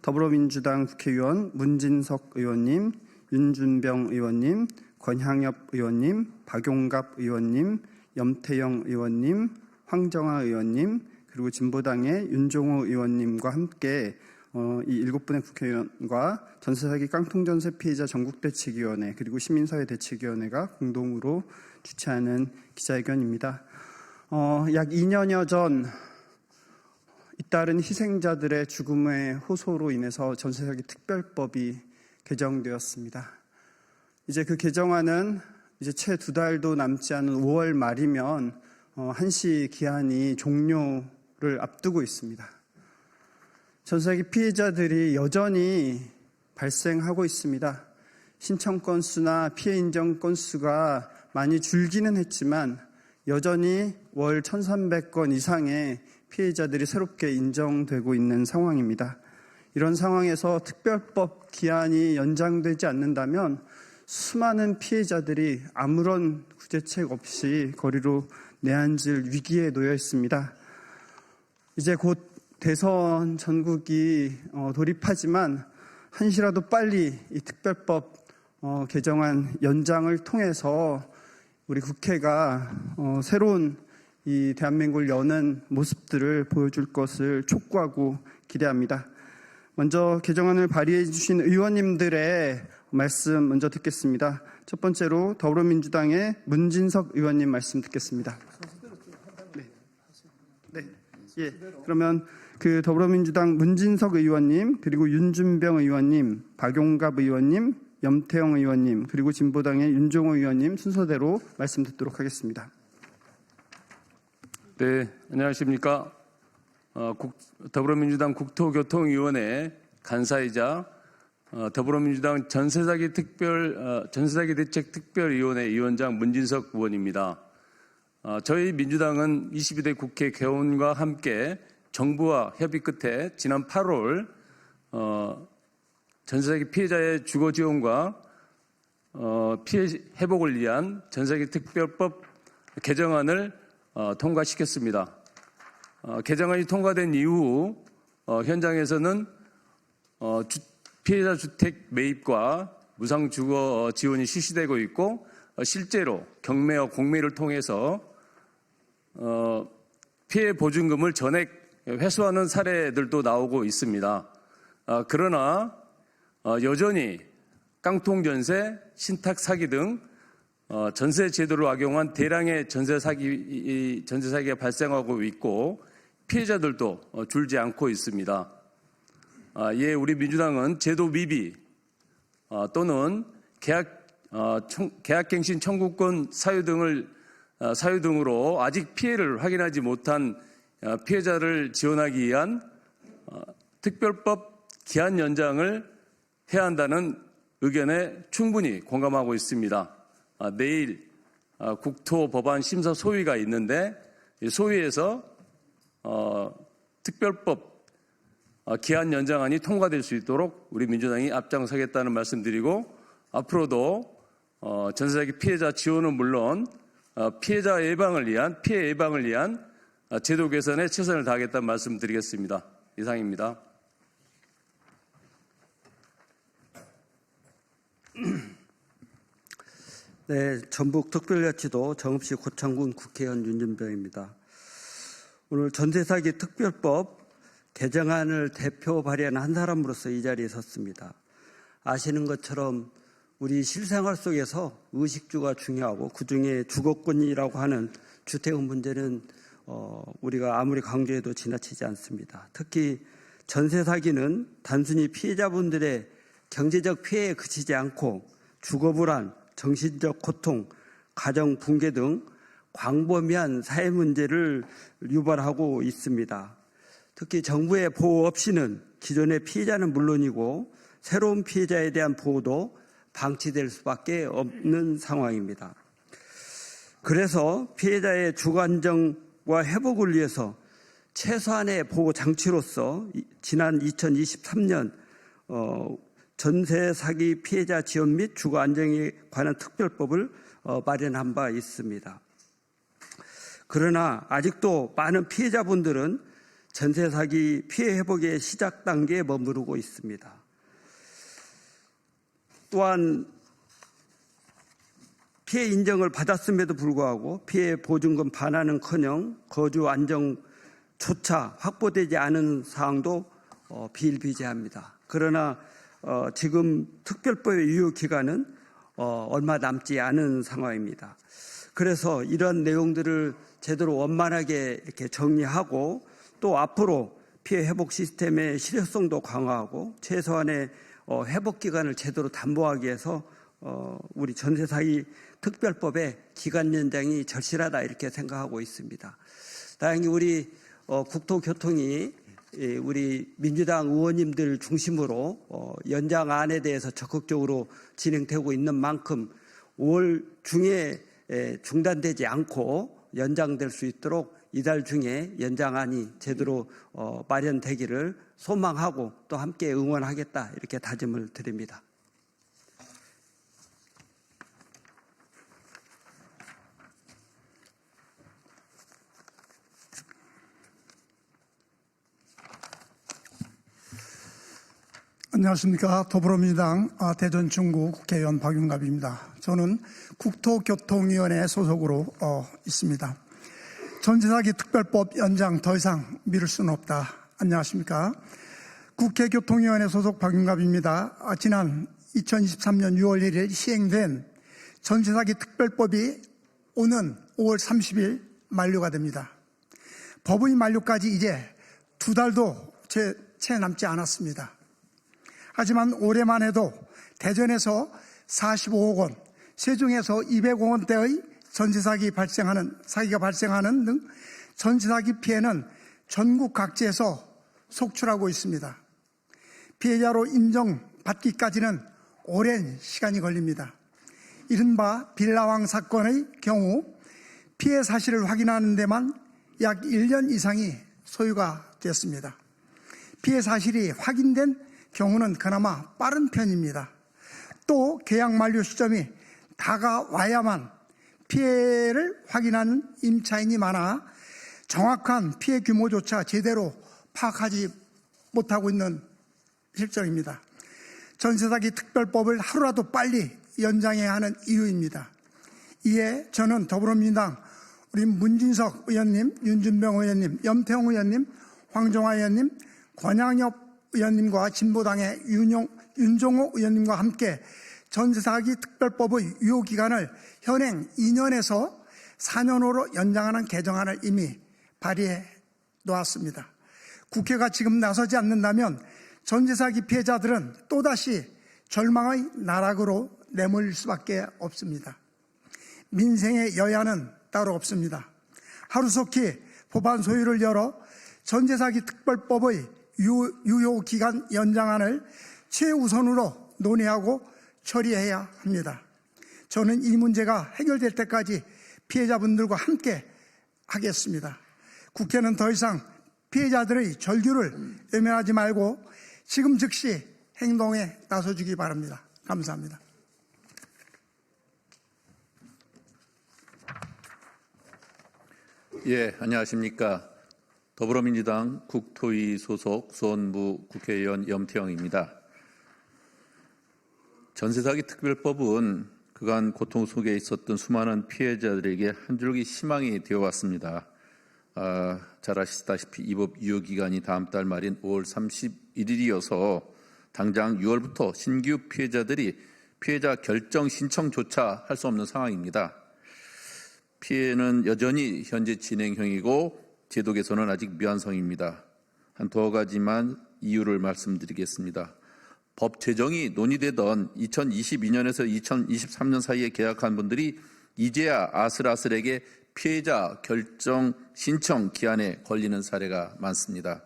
더불어민주당 국회의원 문진석 의원님, 윤준병 의원님, 권향엽 의원님, 박용갑 의원님, 염태영 의원님, 황정아 의원님, 그리고 진보당의 윤종호 의원님과 함께 이 7분의 국회의원과 전세사기 깡통전세 피해자 전국대책위원회 그리고 시민사회대책위원회가 공동으로 주최하는 기자회견입니다. 약 2년여 전 잇따른 희생자들의 죽음의 호소로 인해서 전세사기 특별법이 개정되었습니다. 이제 그 개정안은 이제 채 2달도 남지 않은 5월 말이면 한시 기한이 종료를 앞두고 있습니다. 전세사기 피해자들이 여전히 발생하고 있습니다. 신청 건수나 피해 인정 건수가 많이 줄기는 했지만 여전히 월 1,300건 이상의 피해자들이 새롭게 인정되고 있는 상황입니다. 이런 상황에서 특별법 기한이 연장되지 않는다면 수많은 피해자들이 아무런 구제책 없이 거리로 내앉을 위기에 놓여 있습니다. 이제 곧 대선 전국이 돌입하지만 한시라도 빨리 이 특별법 개정안 연장을 통해서 우리 국회가 새로운 이 대한민국을 여는 모습들을 보여줄 것을 촉구하고 기대합니다. 먼저 개정안을 발의해 주신 의원님들의 말씀 먼저 듣겠습니다. 첫 번째로 더불어민주당의 문진석 의원님 말씀 듣겠습니다. 네. 그러면 그 더불어민주당 문진석 의원님, 그리고 윤준병 의원님, 박용갑 의원님, 염태영 의원님, 그리고 진보당의 윤종호 의원님 순서대로 말씀 듣도록 하겠습니다. 네, 안녕하십니까. 더불어민주당 국토교통위원회 간사이자 더불어민주당 전세사기 대책특별위원회 위원장 문진석 의원입니다. 저희 민주당은 22대 국회 개원과 함께 정부와 협의 끝에 지난 8월 전세사기 피해자의 주거 지원과 피해 회복을 위한 전세사기 특별법 개정안을 통과시켰습니다. 개정안이 통과된 이후 현장에서는 피해자 주택 매입과 무상 주거 지원이 실시되고 있고 실제로 경매와 공매를 통해서 피해 보증금을 전액 회수하는 사례들도 나오고 있습니다. 그러나 여전히 깡통전세, 신탁사기 등 전세 제도를 악용한 대량의 전세 사기가 발생하고 있고 피해자들도 줄지 않고 있습니다. 이에 우리 민주당은 제도 미비 또는 계약갱신 청구권 사유 등으로 아직 피해를 확인하지 못한 피해자를 지원하기 위한 특별법 기한 연장을 해야 한다는 의견에 충분히 공감하고 있습니다. 내일 국토법안 심사 소위가 있는데 소위에서 특별법 기한 연장안이 통과될 수 있도록 우리 민주당이 앞장서겠다는 말씀드리고 앞으로도 전세사기 피해자 지원은 물론 피해 예방을 위한 제도 개선에 최선을 다하겠다는 말씀드리겠습니다. 이상입니다. 네, 전북특별자치도 정읍시 고창군 국회의원 윤준병입니다. 오늘 전세사기 특별법 개정안을 대표 발의하는 한 사람으로서 이 자리에 섰습니다. 아시는 것처럼 우리 실생활 속에서 의식주가 중요하고 그중에 주거권이라고 하는 주택의 문제는 우리가 아무리 강조해도 지나치지 않습니다. 특히 전세사기는 단순히 피해자분들의 경제적 피해에 그치지 않고 주거불안, 정신적 고통, 가정 붕괴 등 광범위한 사회 문제를 유발하고 있습니다. 특히 정부의 보호 없이는 기존의 피해자는 물론이고 새로운 피해자에 대한 보호도 방치될 수밖에 없는 상황입니다. 그래서 피해자의 주거 안정과 회복을 위해서 최소한의 보호 장치로서 지난 2023년 전세 사기 피해자 지원 및 주거 안정에 관한 특별법을 마련한 바 있습니다. 그러나 아직도 많은 피해자분들은 전세 사기 피해 회복의 시작 단계에 머무르고 있습니다. 또한 피해 인정을 받았음에도 불구하고 피해 보증금 반환은커녕 거주 안정조차 확보되지 않은 사항도 비일비재합니다. 그러나 지금 특별법의 유효 기간은 얼마 남지 않은 상황입니다. 그래서 이런 내용들을 제대로 원만하게 이렇게 정리하고 또 앞으로 피해 회복 시스템의 실효성도 강화하고 최소한의 회복 기간을 제대로 담보하기 위해서 우리 전세 사기 특별법의 기간 연장이 절실하다 이렇게 생각하고 있습니다. 다행히 우리 국토교통이 우리 민주당 의원님들 중심으로 연장안에 대해서 적극적으로 진행되고 있는 만큼 5월 중에 중단되지 않고 연장될 수 있도록 이달 중에 연장안이 제대로 마련되기를 소망하고 또 함께 응원하겠다 이렇게 다짐을 드립니다. 안녕하십니까. 더불어민주당 대전 중구 국회의원 박윤갑입니다. 저는 국토교통위원회 소속으로 있습니다. 전세사기 특별법 연장 더 이상 미룰 수는 없다. 안녕하십니까. 국회교통위원회 소속 박윤갑입니다. 지난 2023년 6월 1일 시행된 전세사기 특별법이 오는 5월 30일 만료가 됩니다. 법의 만료까지 이제 2달도 채 남지 않았습니다. 하지만 올해만 해도 대전에서 45억 원, 세종에서 200억 원대의 전세사기가 발생하는 등 전세사기 피해는 전국 각지에서 속출하고 있습니다. 피해자로 인정받기까지는 오랜 시간이 걸립니다. 이른바 빌라왕 사건의 경우 피해 사실을 확인하는 데만 약 1년 이상이 소요가 됐습니다. 피해 사실이 확인된 경우는 그나마 빠른 편입니다. 또 계약 만료 시점이 다가와야만 피해를 확인하는 임차인이 많아 정확한 피해 규모조차 제대로 파악하지 못하고 있는 실정입니다. 전세사기 특별법을 하루라도 빨리 연장해야 하는 이유입니다. 이에 저는 더불어민주당 우리 문진석 의원님, 윤준병 의원님, 염태영 의원님, 황정화 의원님, 권양엽 의원님과 진보당의 윤종호 의원님과 함께 전세사기 특별법의 유효기간을 현행 2년에서 4년으로 연장하는 개정안을 이미 발의해 놓았습니다. 국회가 지금 나서지 않는다면 전세사기 피해자들은 또다시 절망의 나락으로 내몰릴 수밖에 없습니다. 민생의 여야는 따로 없습니다. 하루속히 법안 소위를 열어 전세사기 특별법의 유효기간 연장안을 최우선으로 논의하고 처리해야 합니다. 저는 이 문제가 해결될 때까지 피해자분들과 함께 하겠습니다. 국회는 더 이상 피해자들의 절규를 외면하지 말고 지금 즉시 행동에 나서주기 바랍니다. 감사합니다. 예, 안녕하십니까. 더불어민주당 국토위 소속 수원부 국회의원 염태영입니다. 전세사기 특별법은 그간 고통 속에 있었던 수많은 피해자들에게 한 줄기 희망이 되어왔습니다. 잘 아시다시피 이 법 유효기간이 다음 달 말인 5월 31일이어서 당장 6월부터 신규 피해자들이 피해자 결정 신청조차 할 수 없는 상황입니다. 피해는 여전히 현재 진행형이고 제도 개선은 아직 미완성입니다. 한 두어 가지만 이유를 말씀드리겠습니다. 법 제정이 논의되던 2022년에서 2023년 사이에 계약한 분들이 이제야 아슬아슬하게 피해자 결정 신청 기한에 걸리는 사례가 많습니다.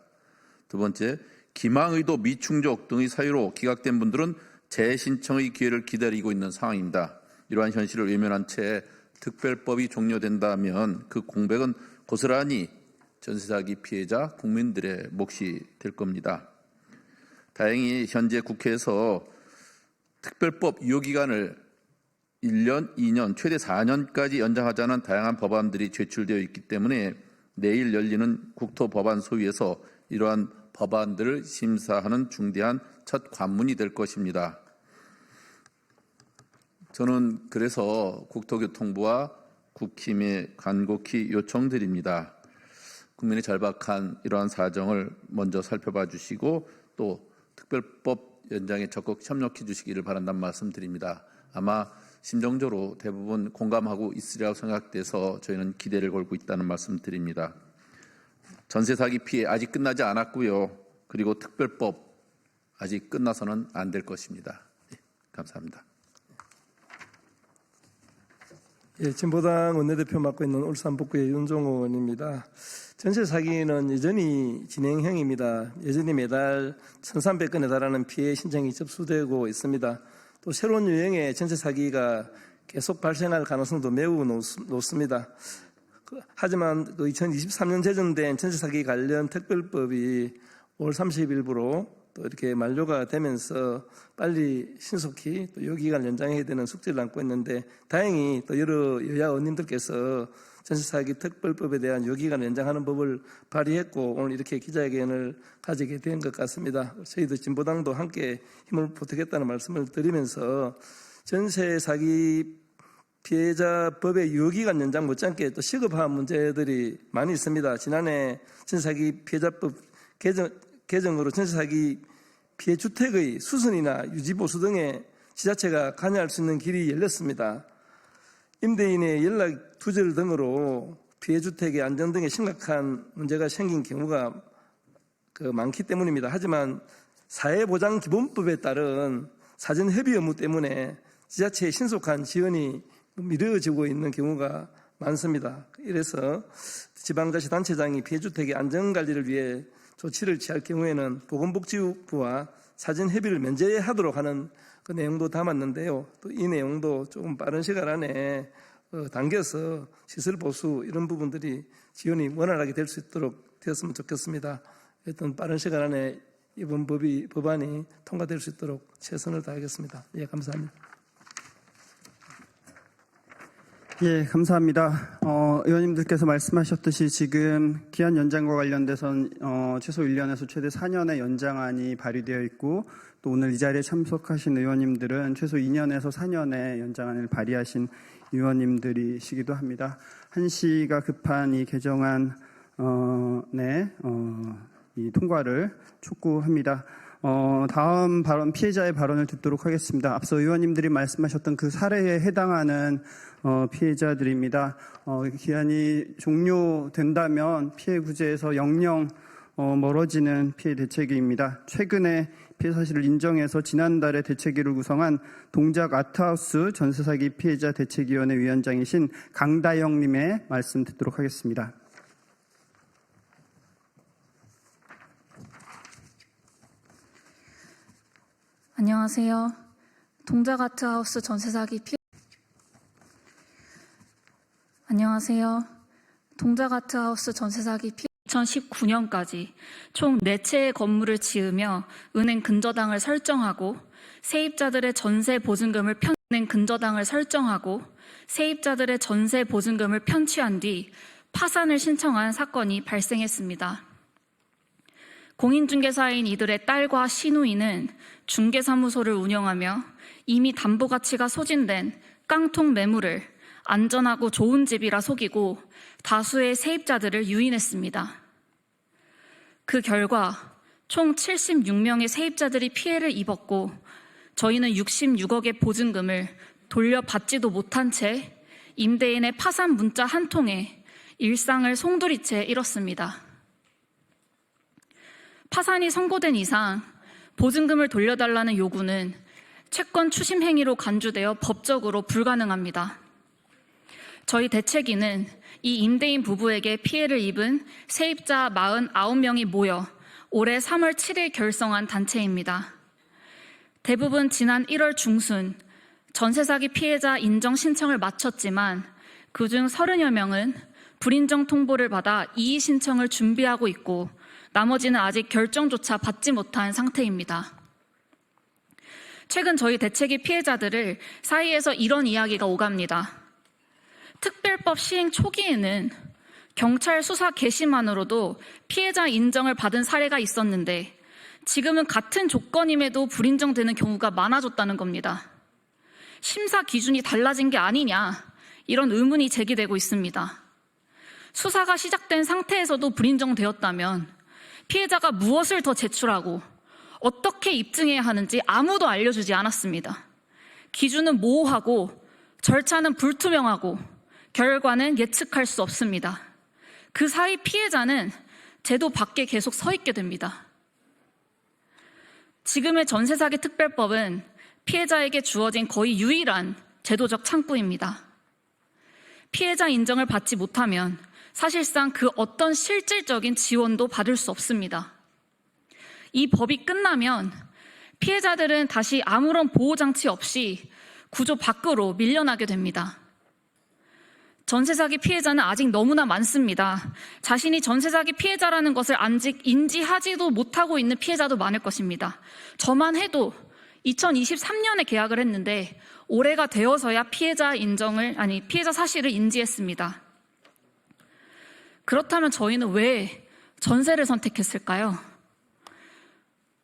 두 번째, 기망의도 미충족 등의 사유로 기각된 분들은 재신청의 기회를 기다리고 있는 상황입니다. 이러한 현실을 외면한 채 특별법이 종료된다면 그 공백은 고스란히 전세사기 피해자 국민들의 몫이 될 겁니다. 다행히 현재 국회에서 특별법 유효기간을 1년, 2년, 최대 4년까지 연장하자는 다양한 법안들이 제출되어 있기 때문에 내일 열리는 국토법안 소위에서 이러한 법안들을 심사하는 중대한 첫 관문이 될 것입니다. 저는 그래서 국토교통부와 국힘에 간곡히 요청드립니다. 국민의 절박한 이러한 사정을 먼저 살펴봐 주시고 또 특별법 연장에 적극 협력해 주시기를 바란다는 말씀드립니다. 아마 심정적으로 대부분 공감하고 있으리라고 생각돼서 저희는 기대를 걸고 있다는 말씀드립니다. 전세 사기 피해 아직 끝나지 않았고요. 그리고 특별법 아직 끝나서는 안 될 것입니다. 네, 감사합니다. 예, 진보당 원내대표 맡고 있는 울산 북구의 윤종호 의원입니다. 전세 사기는 여전히 진행형입니다. 여전히 매달 1,300건에 달하는 피해 신청이 접수되고 있습니다. 또 새로운 유형의 전세 사기가 계속 발생할 가능성도 매우 높습니다. 하지만 2023년 제정된 전세 사기 관련 특별법이 5월 30일부로 또 이렇게 만료가 되면서 빨리 신속히 또 요기간 연장해야 되는 숙제를 안고 있는데 다행히 또 여러 여야 의원님들께서 전세사기 특별법에 대한 요기간 연장하는 법을 발의했고 오늘 이렇게 기자회견을 가지게 된 것 같습니다. 저희도 진보당도 함께 힘을 보태겠다는 말씀을 드리면서 전세사기 피해자 법의 요기간 연장 못지않게 또 시급한 문제들이 많이 있습니다. 지난해 전세사기 피해자법 개정으로 전세사기 피해 주택의 수선이나 유지보수 등에 지자체가 관여할 수 있는 길이 열렸습니다. 임대인의 연락 두절 등으로 피해 주택의 안전 등에 심각한 문제가 생긴 경우가 많기 때문입니다. 하지만 사회보장기본법에 따른 사전 협의 의무 때문에 지자체의 신속한 지원이 미뤄지고 있는 경우가 많습니다. 이래서 지방자치단체장이 피해 주택의 안전관리를 위해 조치를 취할 경우에는 보건복지부와 사전 협의를 면제하도록 하는 그 내용도 담았는데요. 또 이 내용도 조금 빠른 시간 안에 당겨서 시설 보수 이런 부분들이 지원이 원활하게 될 수 있도록 되었으면 좋겠습니다. 하여튼 빠른 시간 안에 이번 법안이 통과될 수 있도록 최선을 다하겠습니다. 예, 감사합니다. 예, 감사합니다. 의원님들께서 말씀하셨듯이 지금 기한 연장과 관련돼선 최소 1년에서 최대 4년의 연장안이 발의되어 있고 또 오늘 이 자리에 참석하신 의원님들은 최소 2년에서 4년의 연장안을 발의하신 의원님들이시기도 합니다. 한시가 급한 이 개정안의 이 통과를 촉구합니다. 다음 발언, 피해자의 발언을 듣도록 하겠습니다. 앞서 의원님들이 말씀하셨던 그 사례에 해당하는 피해자들입니다. 기한이 종료된다면 피해 구제에서 영영 멀어지는 피해 대책위입니다. 최근에 피해 사실을 인정해서 지난달에 대책위를 구성한 동작 아트하우스 전세사기 피해자 대책위원회 위원장이신 강다영님의 말씀 듣도록 하겠습니다. 안녕하세요. 동작 아트하우스 전세사기 안녕하세요. 동작 아트하우스 전세사기 2019년까지 총 4채의 건물을 지으며 은행 근저당을 설정하고 세입자들의 전세 보증금을 편취한 뒤 파산을 신청한 사건이 발생했습니다. 공인중개사인 이들의 딸과 시누이는 중개사무소를 운영하며 이미 담보가치가 소진된 깡통 매물을 안전하고 좋은 집이라 속이고 다수의 세입자들을 유인했습니다. 그 결과 총 76명의 세입자들이 피해를 입었고 저희는 66억의 보증금을 돌려받지도 못한 채 임대인의 파산 문자 한 통에 일상을 송두리째 잃었습니다. 파산이 선고된 이상 보증금을 돌려달라는 요구는 채권 추심 행위로 간주되어 법적으로 불가능합니다. 저희 대책위는 이 임대인 부부에게 피해를 입은 세입자 49명이 모여 올해 3월 7일 결성한 단체입니다. 대부분 지난 1월 중순 전세사기 피해자 인정 신청을 마쳤지만 그중 30여 명은 불인정 통보를 받아 이의 신청을 준비하고 있고 나머지는 아직 결정조차 받지 못한 상태입니다. 최근 저희 대책위 피해자들을 사이에서 이런 이야기가 오갑니다. 특별법 시행 초기에는 경찰 수사 개시만으로도 피해자 인정을 받은 사례가 있었는데 지금은 같은 조건임에도 불인정되는 경우가 많아졌다는 겁니다. 심사 기준이 달라진 게 아니냐, 이런 의문이 제기되고 있습니다. 수사가 시작된 상태에서도 불인정되었다면 피해자가 무엇을 더 제출하고 어떻게 입증해야 하는지 아무도 알려주지 않았습니다. 기준은 모호하고 절차는 불투명하고 결과는 예측할 수 없습니다. 그 사이 피해자는 제도 밖에 계속 서 있게 됩니다. 지금의 전세사기 특별법은 피해자에게 주어진 거의 유일한 제도적 창구입니다. 피해자 인정을 받지 못하면 사실상 그 어떤 실질적인 지원도 받을 수 없습니다. 이 법이 끝나면 피해자들은 다시 아무런 보호장치 없이 구조 밖으로 밀려나게 됩니다. 전세사기 피해자는 아직 너무나 많습니다. 자신이 전세사기 피해자라는 것을 아직 인지하지도 못하고 있는 피해자도 많을 것입니다. 저만 해도 2023년에 계약을 했는데 올해가 되어서야 피해자 사실을 인지했습니다. 그렇다면 저희는 왜 전세를 선택했을까요?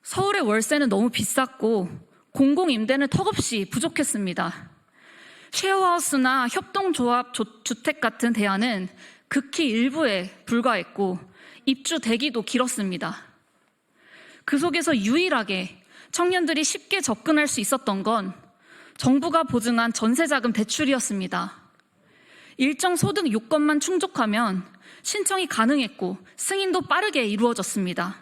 서울의 월세는 너무 비쌌고 공공임대는 턱없이 부족했습니다. 쉐어하우스나 협동조합 주택 같은 대안은 극히 일부에 불과했고 입주 대기도 길었습니다. 그 속에서 유일하게 청년들이 쉽게 접근할 수 있었던 건 정부가 보증한 전세자금 대출이었습니다. 일정 소득 요건만 충족하면 신청이 가능했고 승인도 빠르게 이루어졌습니다.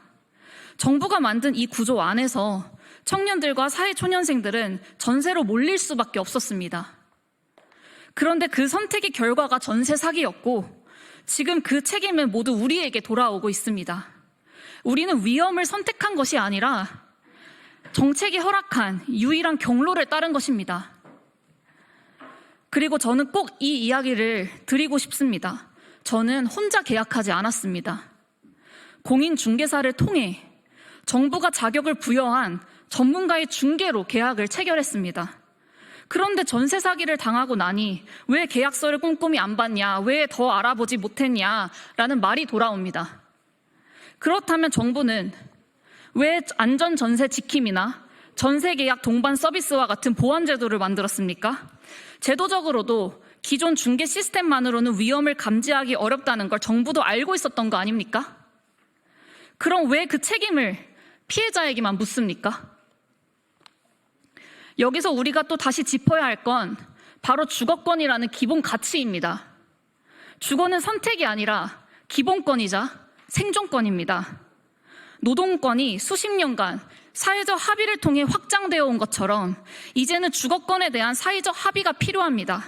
정부가 만든 이 구조 안에서 청년들과 사회초년생들은 전세로 몰릴 수밖에 없었습니다. 그런데 그 선택의 결과가 전세 사기였고 지금 그 책임은 모두 우리에게 돌아오고 있습니다. 우리는 위험을 선택한 것이 아니라 정책이 허락한 유일한 경로를 따른 것입니다. 그리고 저는 꼭 이 이야기를 드리고 싶습니다. 저는 혼자 계약하지 않았습니다. 공인중개사를 통해 정부가 자격을 부여한 전문가의 중개로 계약을 체결했습니다. 그런데 전세 사기를 당하고 나니 왜 계약서를 꼼꼼히 안 봤냐, 왜 더 알아보지 못했냐라는 말이 돌아옵니다. 그렇다면 정부는 왜 안전전세 지킴이나 전세계약 동반 서비스와 같은 보완 제도를 만들었습니까? 제도적으로도 기존 중개 시스템만으로는 위험을 감지하기 어렵다는 걸 정부도 알고 있었던 거 아닙니까? 그럼 왜 그 책임을 피해자에게만 묻습니까? 여기서 우리가 또 다시 짚어야 할 건 바로 주거권이라는 기본 가치입니다. 주거는 선택이 아니라 기본권이자 생존권입니다. 노동권이 수십 년간 사회적 합의를 통해 확장되어 온 것처럼 이제는 주거권에 대한 사회적 합의가 필요합니다.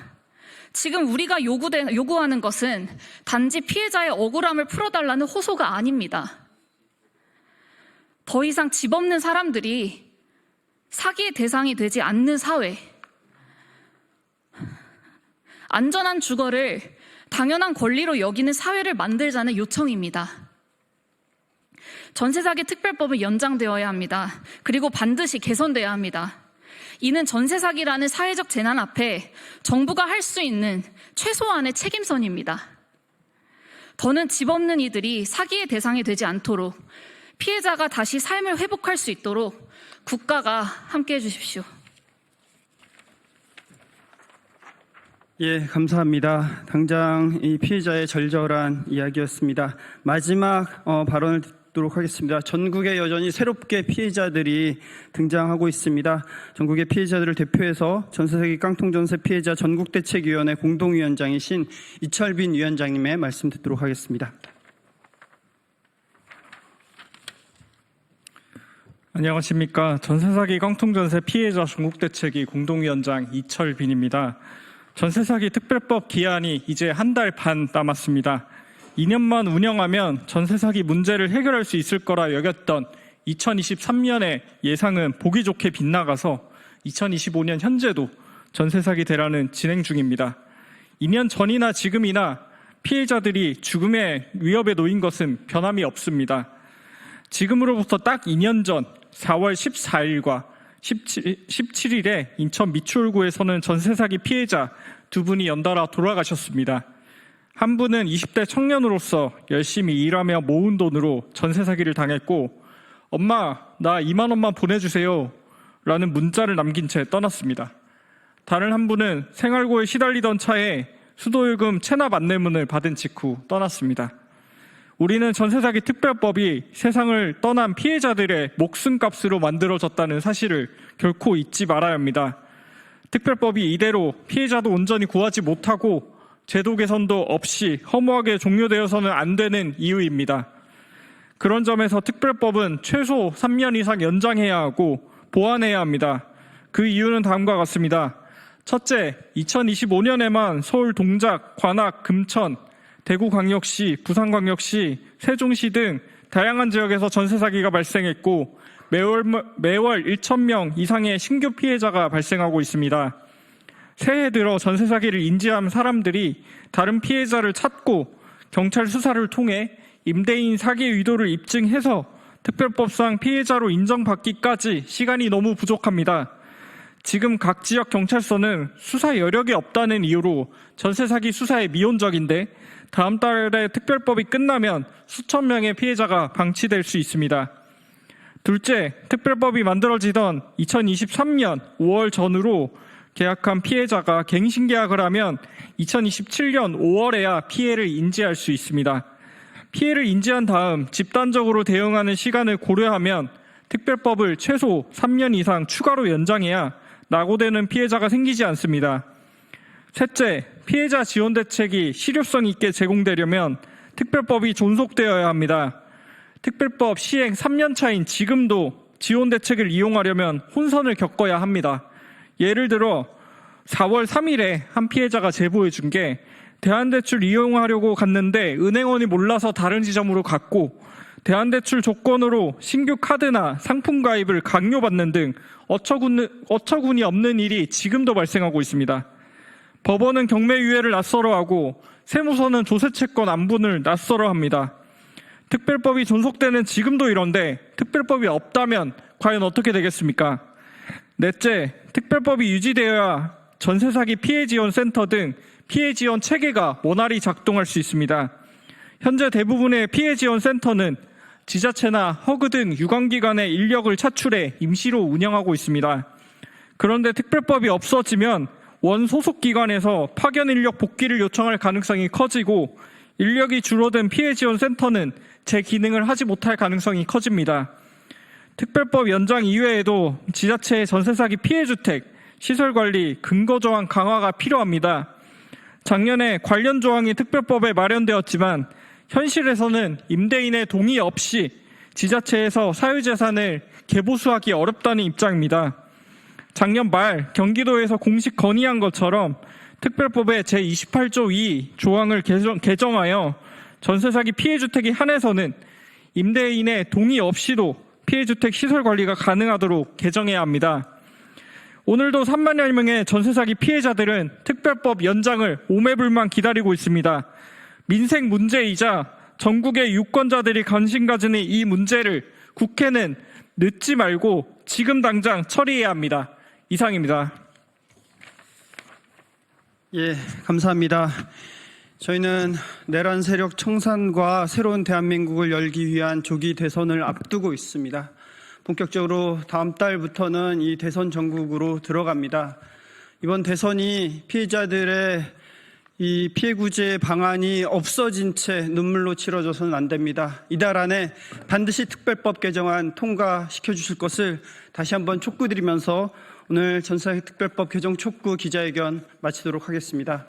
지금 우리가 요구하는 것은 단지 피해자의 억울함을 풀어달라는 호소가 아닙니다. 더 이상 집 없는 사람들이 사기의 대상이 되지 않는 사회, 안전한 주거를 당연한 권리로 여기는 사회를 만들자는 요청입니다. 전세사기 특별법은 연장되어야 합니다. 그리고 반드시 개선되어야 합니다. 이는 전세사기라는 사회적 재난 앞에 정부가 할 수 있는 최소한의 책임선입니다. 더는 집 없는 이들이 사기의 대상이 되지 않도록 피해자가 다시 삶을 회복할 수 있도록 국가가 함께해 주십시오. 예, 감사합니다. 당장 이 피해자의 절절한 이야기였습니다. 마지막 발언을 듣도록 하겠습니다. 전국에 여전히 새롭게 피해자들이 등장하고 있습니다. 전국의 피해자들을 대표해서 전세사기 깡통전세 피해자 전국대책위원회 공동위원장이신 이철빈 위원장님의 말씀 듣도록 하겠습니다. 안녕하십니까. 전세사기 깡통전세 피해자 전국대책위 공동위원장 이철빈입니다. 전세사기 특별법 기한이 이제 한 달 반 남았습니다. 2년만 운영하면 전세사기 문제를 해결할 수 있을 거라 여겼던 2023년의 예상은 보기 좋게 빗나가서 2025년 현재도 전세사기 대란은 진행 중입니다. 2년 전이나 지금이나 피해자들이 죽음의 위협에 놓인 것은 변함이 없습니다. 지금으로부터 딱 2년 전 4월 14일과 17일에 인천 미추홀구에서는 전세사기 피해자 두 분이 연달아 돌아가셨습니다. 한 분은 20대 청년으로서 열심히 일하며 모은 돈으로 전세 사기를 당했고 엄마, 나 2만 원만 보내주세요 라는 문자를 남긴 채 떠났습니다. 다른 한 분은 생활고에 시달리던 차에 수도요금 체납 안내문을 받은 직후 떠났습니다. 우리는 전세사기 특별법이 세상을 떠난 피해자들의 목숨값으로 만들어졌다는 사실을 결코 잊지 말아야 합니다. 특별법이 이대로 피해자도 온전히 구하지 못하고 제도 개선도 없이 허무하게 종료되어서는 안 되는 이유입니다. 그런 점에서 특별법은 최소 3년 이상 연장해야 하고 보완해야 합니다. 그 이유는 다음과 같습니다. 첫째, 2025년에만 서울 동작, 관악, 금천, 대구광역시, 부산광역시, 세종시 등 다양한 지역에서 전세 사기가 발생했고 매월 1,000명 이상의 신규 피해자가 발생하고 있습니다. 새해 들어 전세 사기를 인지한 사람들이 다른 피해자를 찾고 경찰 수사를 통해 임대인 사기 의도를 입증해서 특별법상 피해자로 인정받기까지 시간이 너무 부족합니다. 지금 각 지역 경찰서는 수사 여력이 없다는 이유로 전세 사기 수사에 미온적인데 다음 달에 특별법이 끝나면 수천 명의 피해자가 방치될 수 있습니다. 둘째, 특별법이 만들어지던 2023년 5월 전후로 계약한 피해자가 갱신계약을 하면 2027년 5월에야 피해를 인지할 수 있습니다. 피해를 인지한 다음 집단적으로 대응하는 시간을 고려하면 특별법을 최소 3년 이상 추가로 연장해야 낙오되는 피해자가 생기지 않습니다. 셋째, 피해자 지원 대책이 실효성 있게 제공되려면 특별법이 존속되어야 합니다. 특별법 시행 3년 차인 지금도 지원 대책을 이용하려면 혼선을 겪어야 합니다. 예를 들어 4월 3일에 한 피해자가 제보해 준 게 대한대출 이용하려고 갔는데 은행원이 몰라서 다른 지점으로 갔고 대한대출 조건으로 신규 카드나 상품 가입을 강요받는 등 어처구니 없는 일이 지금도 발생하고 있습니다. 법원은 경매유예를 낯설어 하고 세무서는 조세채권 안분을 낯설어 합니다. 특별법이 존속되는 지금도 이런데 특별법이 없다면 과연 어떻게 되겠습니까? 넷째, 특별법이 유지되어야 전세사기 피해지원센터 등 피해지원 체계가 원활히 작동할 수 있습니다. 현재 대부분의 피해지원센터는 지자체나 허그 등 유관기관의 인력을 차출해 임시로 운영하고 있습니다. 그런데 특별법이 없어지면 원 소속 기관에서 파견 인력 복귀를 요청할 가능성이 커지고 인력이 줄어든 피해지원센터는 제 기능을 하지 못할 가능성이 커집니다. 특별법 연장 이외에도 지자체의 전세사기 피해주택, 시설관리, 근거조항 강화가 필요합니다. 작년에 관련 조항이 특별법에 마련되었지만 현실에서는 임대인의 동의 없이 지자체에서 사유재산을 개보수하기 어렵다는 입장입니다. 작년 말 경기도에서 공식 건의한 것처럼 특별법의 제28조 2 조항을 개정하여 전세사기 피해주택이 한해서는 임대인의 동의 없이도 피해주택 시설관리가 가능하도록 개정해야 합니다. 오늘도 3만여 명의 전세사기 피해자들은 특별법 연장을 오매불만 기다리고 있습니다. 민생 문제이자 전국의 유권자들이 관심 가지는 이 문제를 국회는 늦지 말고 지금 당장 처리해야 합니다. 이상입니다. 예, 감사합니다. 저희는 내란 세력 청산과 새로운 대한민국을 열기 위한 조기 대선을 앞두고 있습니다. 본격적으로 다음 달부터는 이 대선 전국으로 들어갑니다. 이번 대선이 피해자들의 이 피해 구제 방안이 없어진 채 눈물로 치러져서는 안 됩니다. 이달 안에 반드시 특별법 개정안 통과시켜 주실 것을 다시 한번 촉구드리면서 오늘 전세사기 특별법 개정 촉구 기자회견 마치도록 하겠습니다.